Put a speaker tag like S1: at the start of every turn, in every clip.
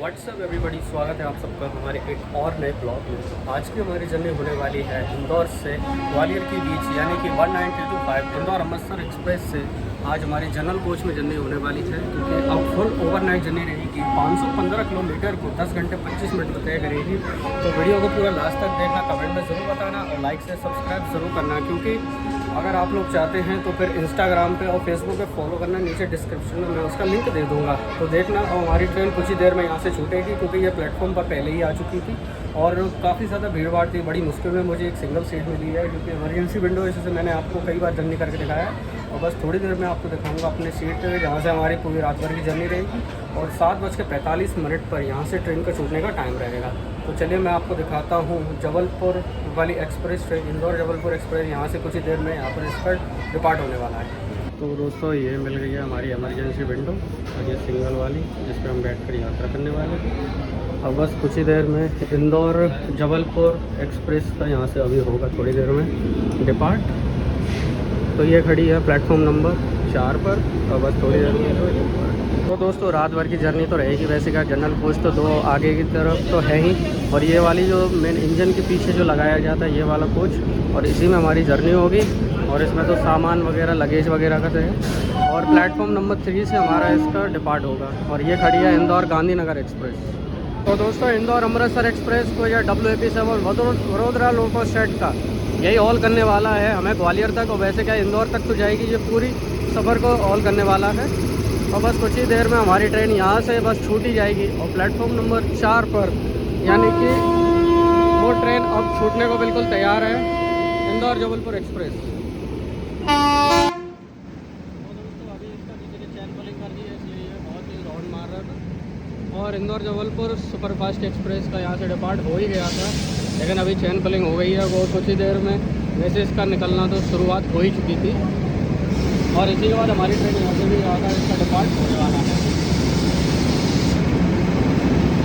S1: WhatsApp everybody, स्वागत है आप सबका हमारे एक और नए ब्लॉग में। आज की हमारी जर्नी होने वाली है इंदौर से ग्वालियर के बीच, यानी कि 1925 इंदौर अमृतसर एक्सप्रेस से आज हमारी जनरल कोच में जर्नी होने वाली है, क्योंकि अब फुल ओवरनाइट जर्नी रहेगी। 515 किलोमीटर को 10 घंटे 25 मिनट में तय करेगी। तो वीडियो को पूरा लास्ट तक देखना, कमेंट में ज़रूर बताना और लाइक से सब्सक्राइब ज़रूर करना, क्योंकि अगर आप लोग चाहते हैं तो फिर इंस्टाग्राम पे और फेसबुक पे फॉलो करना। नीचे डिस्क्रिप्शन में मैं उसका लिंक दे दूँगा, तो देखना। और हमारी ट्रेन कुछ ही देर में यहाँ से छूटेगी, क्योंकि ये प्लेटफॉर्म पर पहले ही आ चुकी थी और काफ़ी ज़्यादा भीड़ भाड़ थी। बड़ी मुश्किल में मुझे एक सिंगल सीट मिली है, क्योंकि इमरजेंसी विंडो जैसे मैंने आपको कई बार जर्नी करके दिखाया है। और बस थोड़ी देर में आपको दिखाऊंगा अपने सीट जहाँ से हमारी पूरी रात भर की जर्नी रहेगी। और 7:45 पर यहाँ से ट्रेन का छूटने का टाइम रहेगा। तो चलिए मैं आपको दिखाता हूँ जबलपुर वाली express train, Indore Jabalpur express. यहाँ से कुछ ही देर में यहाँ पर इसका डिपार्ट होने वाला है। तो दोस्तों, ये मिल गई है हमारी इमरजेंसी विंडो, और ये सिंगल वाली जिस पर हम बैठकर यात्रा करने वाले हैं। अब बस कुछ ही देर में इंदौर जबलपुर एक्सप्रेस का यहाँ से अभी होगा थोड़ी देर में डिपार्ट। तो ये खड़ी है प्लेटफॉर्म नंबर 4 पर, और बस थोड़ी देर में। तो दोस्तों, रात भर की जर्नी तो रहेगी। वैसे का जनरल कोच तो 2 आगे की तरफ तो है ही, और ये वाली जो मेन इंजन के पीछे जो लगाया जाता है ये वाला कोच, और इसी में हमारी जर्नी होगी। और इसमें तो सामान वगैरह, लगेज वगैरह का है। और प्लेटफॉर्म नंबर 3 से हमारा इसका डिपार्ट होगा। और ये खड़ी है इंदौर गांधीनगर एक्सप्रेस। तो दोस्तों, इंदौर अमृतसर एक्सप्रेस को या WAP7 वडोदरा लोको स्टेट का यही ऑल करने वाला है हमें ग्वालियर तक। और वैसे क्या इंदौर तक तो जाएगी, ये पूरी सफ़र को ऑल करने वाला है। और बस कुछ ही देर में हमारी ट्रेन यहाँ से बस छूट ही जाएगी। और प्लेटफॉर्म नंबर 4 पर, यानी कि वो ट्रेन अब छूटने को बिल्कुल तैयार है, इंदौर जबलपुर एक्सप्रेस। अभी इसका किसी ने चैन पुलिंग कर दी है, इसलिए ये बहुत ही राउंड मार रहा था। और इंदौर जबलपुर सुपरफास्ट एक्सप्रेस का यहाँ से डिपार्ट हो ही गया था, लेकिन अभी चैन पुलिंग हो गई है वो कुछ ही देर में। वैसे इसका निकलना तो शुरुआत हो ही चुकी थी, और इसी के बाद हमारी ट्रेन यहाँ से भी आकर इसका डिपार्ट होने वाला है।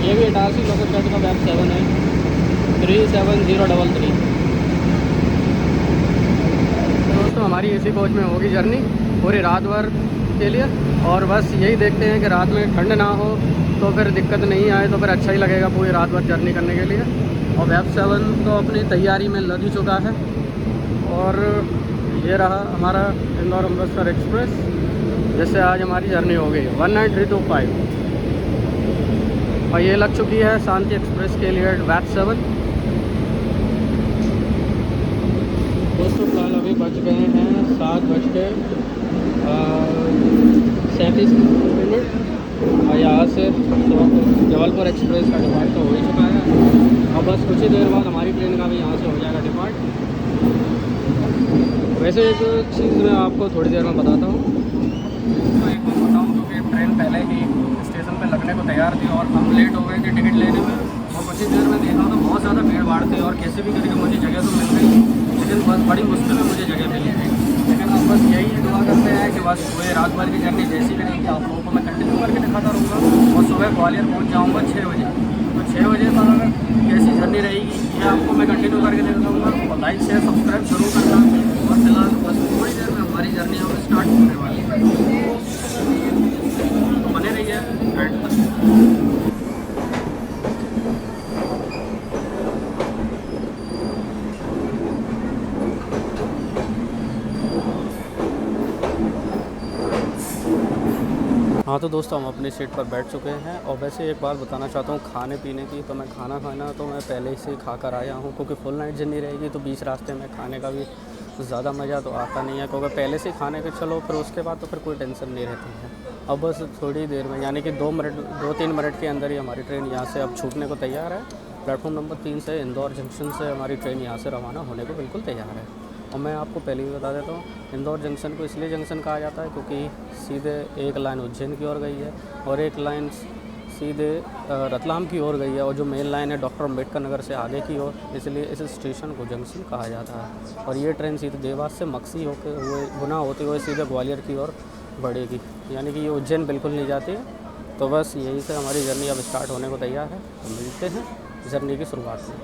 S1: ये भी इटारसी लोकल स्टेट का वेब 7 है, 37033। दोस्तों, हमारी इसी कोच में होगी जर्नी पूरी रात भर के लिए। और बस यही देखते हैं कि रात में ठंड ना हो, तो फिर दिक्कत नहीं आए, तो फिर अच्छा ही लगेगा पूरी रात भर जर्नी करने के लिए। और वेब 7 तो अपनी तैयारी में लग ही चुका है। और ये रहा हमारा इंदौर अमृतसर एक्सप्रेस, जिससे आज हमारी जर्नी हो गई 19325। और ये लग चुकी है शांति एक्सप्रेस के लिए वेब 7। दोस्तों, फिलहाल अभी बज गए हैं 7:37। और यहाँ से तो जबलपुर एक्सप्रेस का डिपार्ट तो हो ही चुका है। और बस कुछ ही देर बाद हमारी ट्रेन का भी यहाँ से हो जाएगा डिपार्ट। वैसे एक चीज़ मैं आपको थोड़ी देर में बताता हूँ। तो एक बात बताऊँ, क्योंकि ट्रेन पहले ही स्टेशन पे लगने को तैयार थी और हम लेट हो गए थे टिकट लेने में। और कुछ ही देर में देखा तो बहुत ज़्यादा भीड़ भाड़ थी, और कैसे भी करके मुझे जगह तो मिल गई, लेकिन बस बड़ी मुश्किल में मुझे जगह मिली थी। लेकिन अब बस यही दुआ करते हैं कि बस सुबह रात भर की जर्नी जैसी भी रहेगी आप लोगों को मैं कंटिन्यू करके दिखाता रहूँगा। और सुबह ग्वालियर पहुँच जाऊँगा 6 बजे। तो 6 बजे तक कैसी जर्नी रहेगी ये आपको मैं कंटिन्यू करके दिखाऊँगा। और लाइक शेयर सब्सक्राइब जरूर करना। और फिलहाल बस थोड़ी देर में हमारी जर्नी अब स्टार्ट होने वाली है, तो बने रहिए एंड तक। हाँ तो दोस्तों, हम अपनी सीट पर बैठ चुके हैं। और वैसे एक बात बताना चाहता हूँ खाने पीने की। तो मैं खाना तो मैं पहले से ही खा कर आया हूँ, क्योंकि फुल नाइट जर्नी रहेगी। तो बीच रास्ते में खाने का भी ज़्यादा मज़ा तो आता नहीं है, क्योंकि पहले से खाने के चलो, फिर उसके बाद तो फिर कोई टेंशन नहीं रहती है। अब बस थोड़ी देर में, यानी कि 2-3 मिनट के अंदर ही हमारी ट्रेन यहाँ से अब छूटने को तैयार है। प्लेटफॉर्म नंबर 3 से इंदौर जंक्शन से हमारी ट्रेन यहाँ से रवाना होने को बिल्कुल तैयार है। और मैं आपको पहले ही बता देता हूँ, इंदौर जंक्शन को इसलिए जंक्शन कहा जाता है क्योंकि सीधे एक लाइन उज्जैन की ओर गई है और एक लाइन सीधे रतलाम की ओर गई है, और जो मेन लाइन है डॉक्टर अम्बेडकर नगर से आगे की ओर, इसलिए इस स्टेशन को जंक्शन कहा जाता है। और ये ट्रेन सीधे देवास से मक्सी होते हुए गुना होते हुए सीधे ग्वालियर की ओर बढ़ेगी, यानी कि ये उज्जैन बिल्कुल नहीं जाती है। तो बस यहीं से हमारी जर्नी अब स्टार्ट होने को तैयार है। तो मिलते हैं जर्नी की शुरुआत में।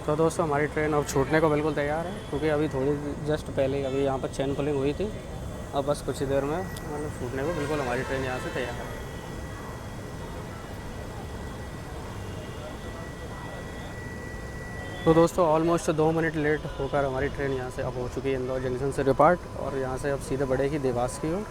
S1: तो दोस्तों, हमारी ट्रेन अब छूटने को बिल्कुल तैयार है, क्योंकि अभी थोड़ी जस्ट पहले अभी यहाँ पर चैन पुलिंग हुई थी। अब बस कुछ ही देर में मतलब छूटने को बिल्कुल हमारी ट्रेन यहाँ से तैयार है। तो दोस्तों ऑलमोस्ट 2 मिनट लेट होकर हमारी ट्रेन यहाँ से अब हो चुकी है इंदौर जंक्शन से डिपार्ट, और यहाँ से अब सीधे बढ़ेगी देवास की ओर।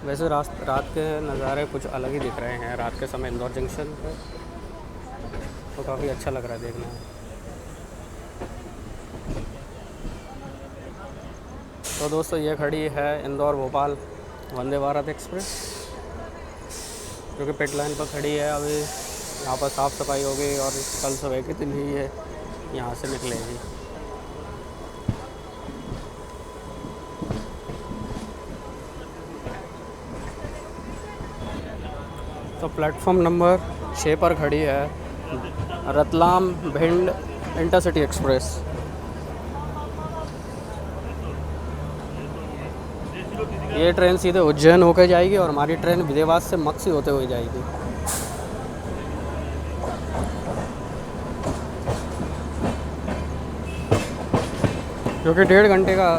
S1: वैसे रात के नज़ारे कुछ अलग ही दिख रहे हैं रात के समय इंदौर जंक्शन पर, तो काफ़ी अच्छा लग रहा है देखने में। तो दोस्तों ये खड़ी है इंदौर भोपाल वंदे भारत एक्सप्रेस, जो कि पिट लाइन पर खड़ी है। अभी यहाँ पर साफ़ सफाई होगी और कल सुबह के दिन ही ये यहाँ से निकलेगी। तो प्लेटफॉर्म नंबर 6 पर खड़ी है रतलाम भिंड इंटरसिटी एक्सप्रेस। ये ट्रेन सीधे उज्जैन होकर जाएगी और हमारी ट्रेन देवास से मक्सी होते हुए जाएगी। क्योंकि 1.5 घंटे का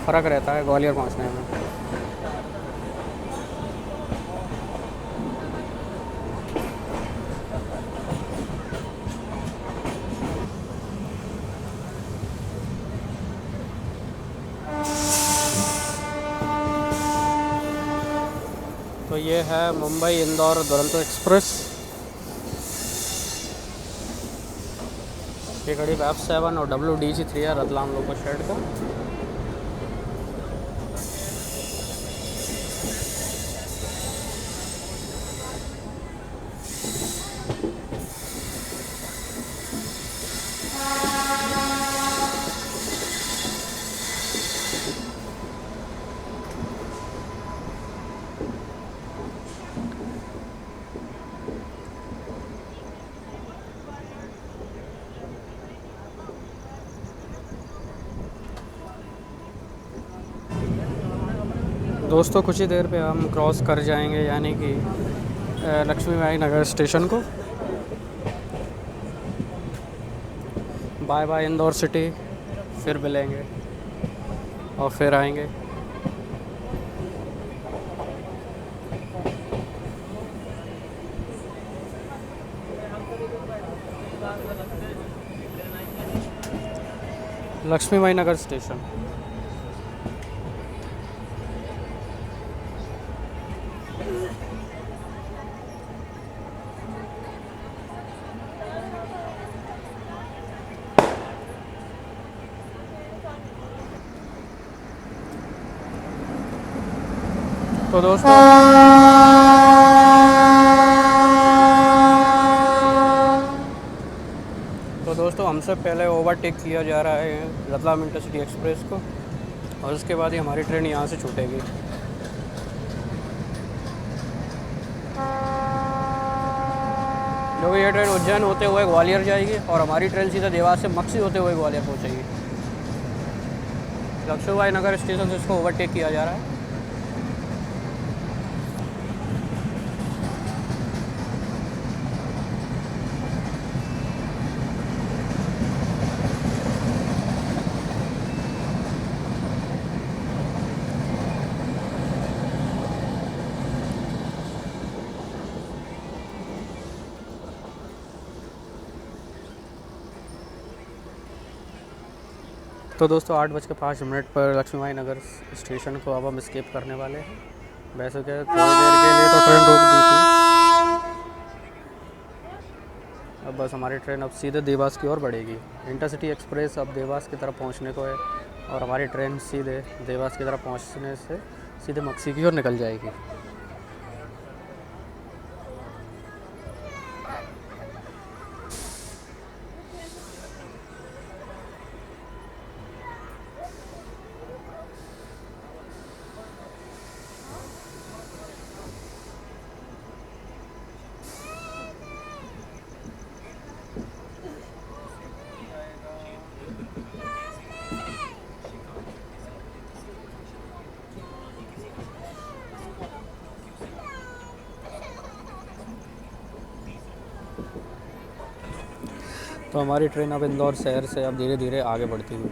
S1: फ़र्क रहता है ग्वालियर पहुंचने में। तो ये है मुंबई इंदौर दुरंतो एक्सप्रेस। ये करीब F7 और WDG3 है रतलाम लोकल शेड का। दोस्तों कुछ ही देर पे हम क्रॉस कर जाएंगे यानी कि लक्ष्मीबाई नगर स्टेशन को। बाय बाय इंदौर सिटी, फिर मिलेंगे और फिर आएंगे। लक्ष्मीबाई नगर स्टेशन। तो दोस्तों हमसे पहले ओवरटेक किया जा रहा है रतलाम इंटरसिटी एक्सप्रेस को, और उसके बाद ही हमारी ट्रेन यहाँ से छूटेगी। जो कि ये ट्रेन उज्जैन होते हुए ग्वालियर जाएगी और हमारी ट्रेन सीधा देवास से मक्सी होते हुए ग्वालियर पहुँचेगी। लक्ष्मीबाई नगर स्टेशन से इसको ओवरटेक किया जा रहा है। तो दोस्तों 8:05 पर लक्ष्मीबाई नगर स्टेशन को अब हम स्केप करने वाले हैं। वैसे क्या थोड़ी देर के लिए तो ट्रेन रोक दी थी, अब बस हमारी ट्रेन अब सीधे देवास की ओर बढ़ेगी। इंटरसिटी एक्सप्रेस अब देवास की तरफ पहुंचने को है और हमारी ट्रेन सीधे देवास की तरफ पहुंचने से सीधे मक्सी की ओर निकल जाएगी। तो हमारी ट्रेन अब इंदौर शहर से अब धीरे धीरे आगे बढ़ती हुई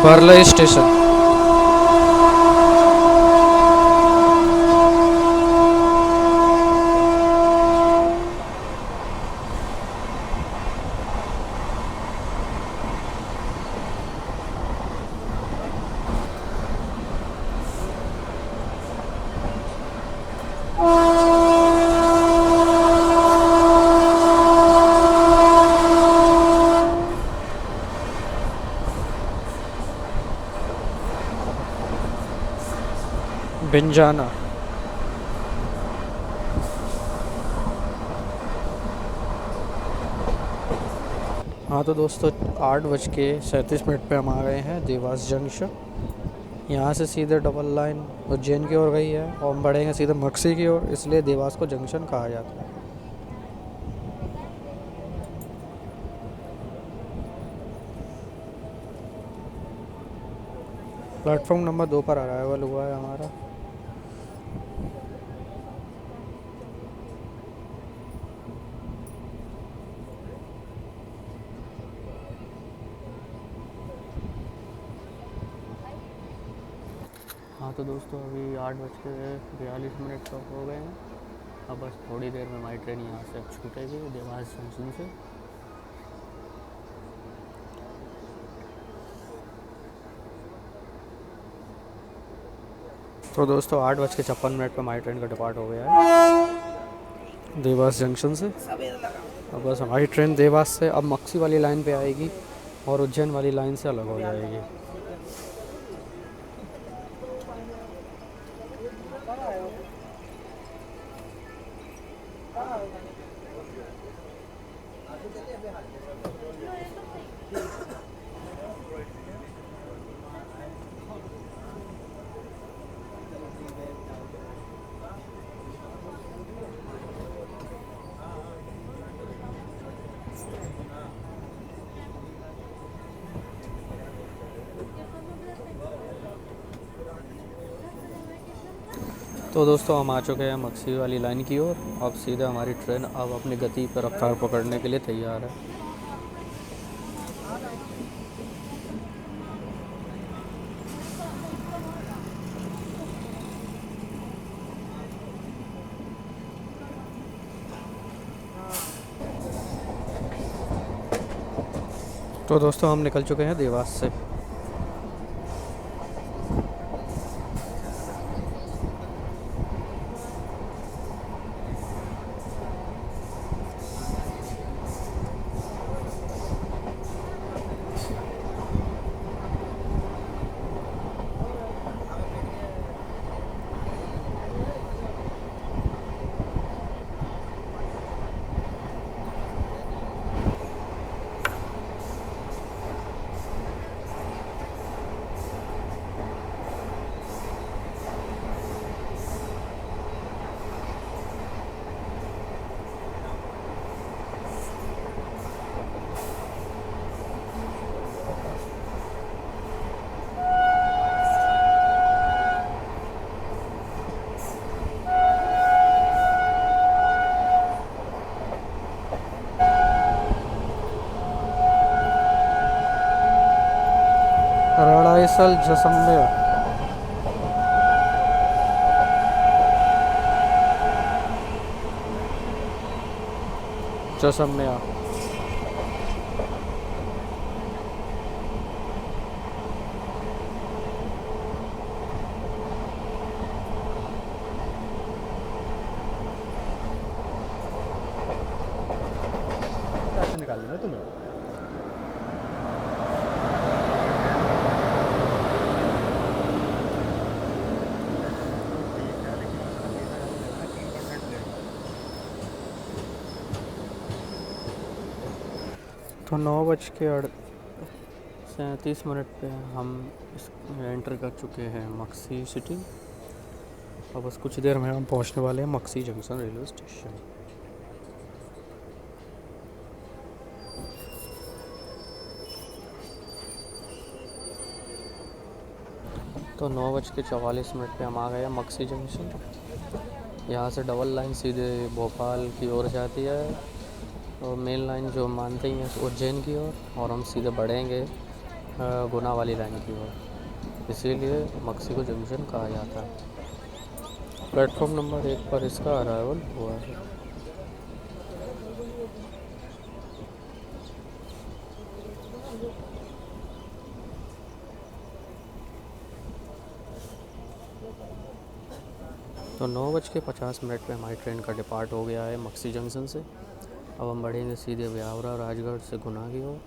S2: बरलाई स्टेशन। बिंजाना। हाँ तो दोस्तों 8:37 पे हम आ गए हैं देवास जंक्शन। यहाँ से सीधे डबल लाइन उज्जैन की ओर गई है और हम बढ़ेंगे सीधे मक्सी की ओर, इसलिए देवास को जंक्शन कहा जाता है। प्लेटफॉर्म नंबर 2 पर अराइवल हुआ है हमारा।
S1: हाँ तो दोस्तों अभी 8:42 तक हो गए हैं। अब बस थोड़ी देर में हमारी ट्रेन यहाँ से अब छूटेगी देवास जंक्शन से।
S2: तो दोस्तों 8:56 पर हमारी ट्रेन का डिपार्ट हो गया है देवास जंक्शन से। अब बस हमारी ट्रेन देवास से अब मक्सी वाली लाइन पे आएगी और उज्जैन वाली लाइन से अलग हो जाएगी। तो दोस्तों हम आ चुके हैं मक्सी वाली लाइन की ओर। अब सीधा हमारी ट्रेन अब अपनी गति पर रफ्तार पकड़ने के लिए तैयार है। तो दोस्तों हम निकल चुके हैं देवास से। रड़ाईसल जसम्या। जसम्या।
S1: पैसे निकाल लेना तुम्हें।
S2: तो 9:37 पे हम एंटर कर चुके हैं मक्सी सिटी। और बस कुछ देर में हम पहुंचने वाले हैं मक्सी जंक्शन रेलवे स्टेशन। तो 9:44 पे हम आ गए हैं मक्सी जंक्शन। यहाँ से डबल लाइन सीधे भोपाल की ओर जाती है और मेन लाइन जो मानते ही हैं उज्जैन की ओर, और हम सीधे बढ़ेंगे गुना वाली लाइन की ओर, इसीलिए मक्सी को जंक्शन कहा जाता है। प्लेटफॉर्म नंबर 1 पर इसका अराइवल हुआ है। तो 9:50 पे हमारी ट्रेन का डिपार्ट हो गया है मक्सी जंक्शन से। अब हम बढ़ेंगे सीधे ब्यावरा राजगढ़ से गुना की ओर।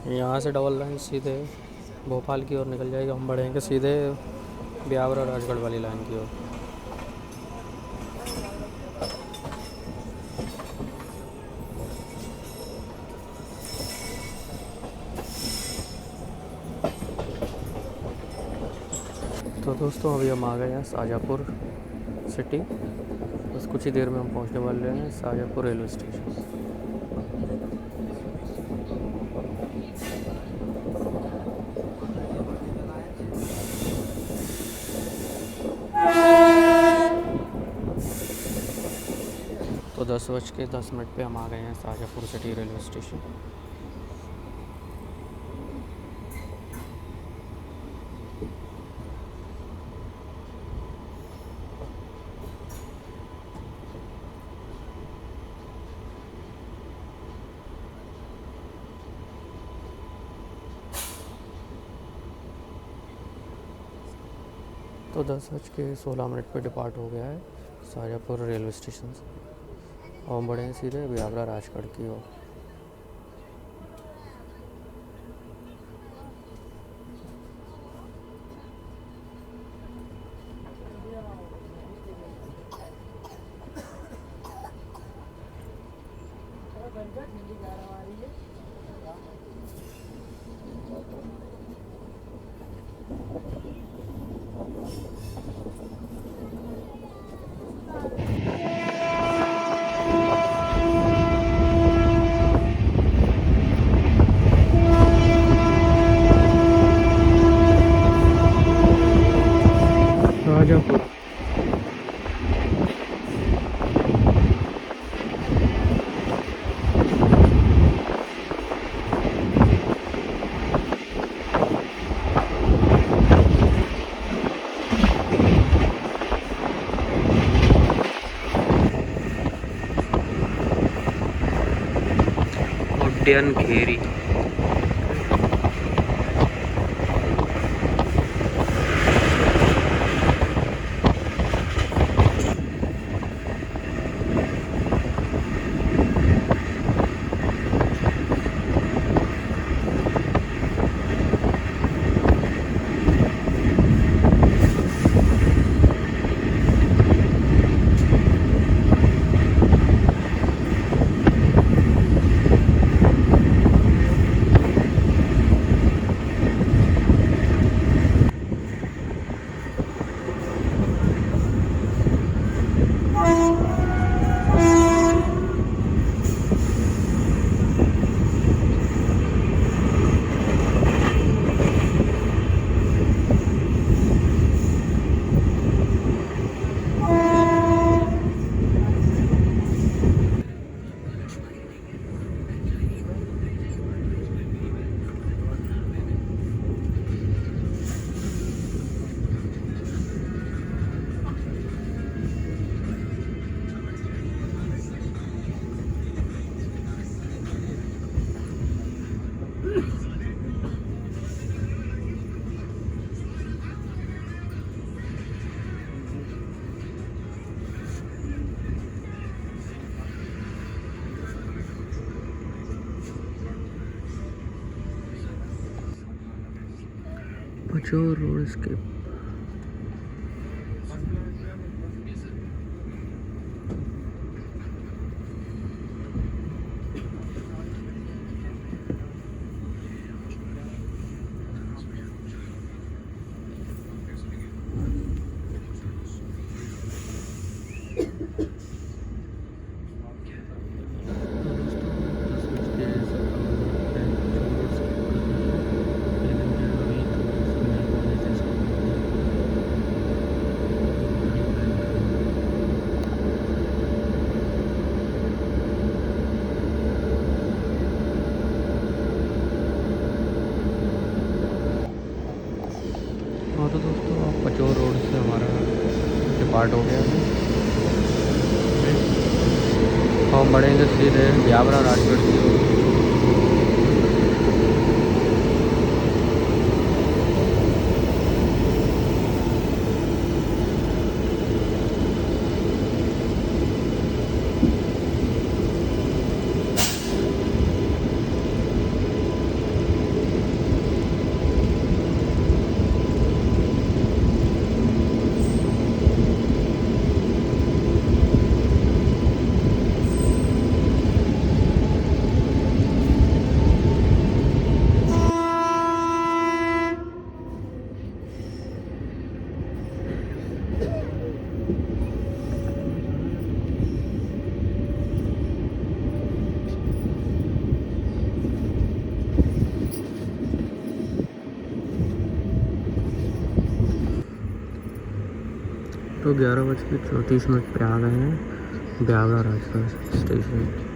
S2: यहाँ से डबल लाइन सीधे भोपाल की ओर निकल जाएगी। हम बढ़ेंगे सीधे ब्यावरा राजगढ़ वाली लाइन की ओर। तो दोस्तों अभी हम आ गए हैं शाहजहाँपुर सिटी। बस कुछ ही देर में हम पहुंचने वाले हैं शाहजहाँपुर रेलवे स्टेशन। तो 10:10 पे हम आ गए हैं शाहजहाँपुर सिटी रेलवे स्टेशन। तो 10:16 पे डिपार्ट हो गया है शाहजहाँपुर रेलवे स्टेशन से। और हम बढ़े हैं सीधे ब्यावरा राजगढ़ की ओर। शाहजहाँपुर। उड्डयन घेरी। Pachore road skip. हाँ तो दोस्तों पचोर रोड से हमारा डिपार्ट हो गया है। हम बढ़ेंगे सीधे ब्यावरा राजगढ़ की ओर। तो 11:34 पे आ गए हैं ब्यावरा राजगढ़ स्टेशन।